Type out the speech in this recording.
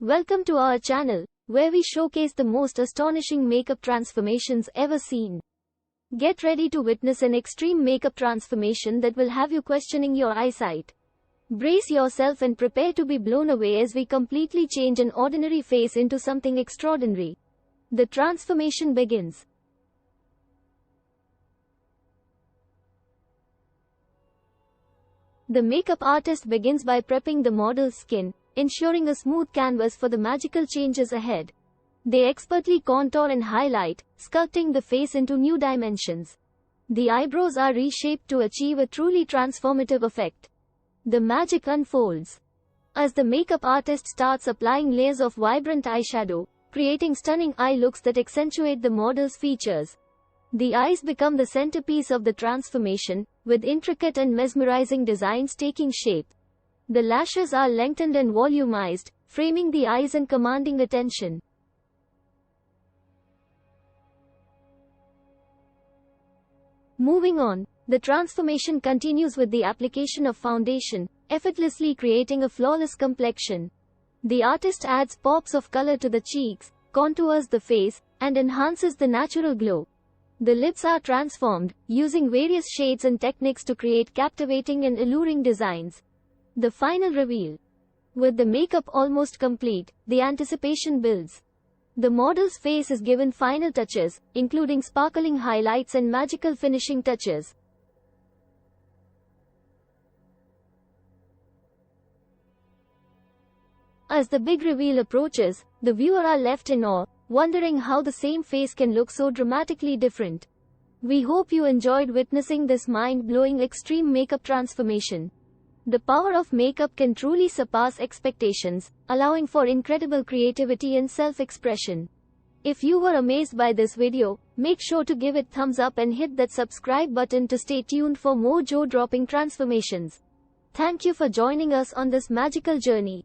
Welcome to our channel, where we showcase the most astonishing makeup transformations ever seen. Get ready to witness an extreme makeup transformation that will have you questioning your eyesight. Brace yourself and prepare to be blown away as we completely change an ordinary face into something extraordinary. The transformation begins. The makeup artist begins by prepping the model's skin, ensuring a smooth canvas for the magical changes ahead. They expertly contour and highlight, sculpting the face into new dimensions. The eyebrows are reshaped to achieve a truly transformative effect. The magic unfolds as the makeup artist starts applying layers of vibrant eyeshadow, creating stunning eye looks that accentuate the model's features. The eyes become the centerpiece of the transformation, with intricate and mesmerizing designs taking shape. The lashes are lengthened and volumized, framing the eyes and commanding attention. Moving on, the transformation continues with the application of foundation, effortlessly creating a flawless complexion. The artist adds pops of color to the cheeks, contours the face, and enhances the natural glow. The lips are transformed, using various shades and techniques to create captivating and alluring designs. The final reveal. With the makeup almost complete, the anticipation builds. The model's face is given final touches, including sparkling highlights and magical finishing touches. As the big reveal approaches, the viewer are left in awe, wondering how the same face can look so dramatically different. We hope you enjoyed witnessing this mind-blowing extreme makeup transformation. The power of makeup can truly surpass expectations, allowing for incredible creativity and self-expression. If you were amazed by this video, make sure to give it thumbs up and hit that subscribe button to stay tuned for more jaw-dropping transformations. Thank you for joining us on this magical journey.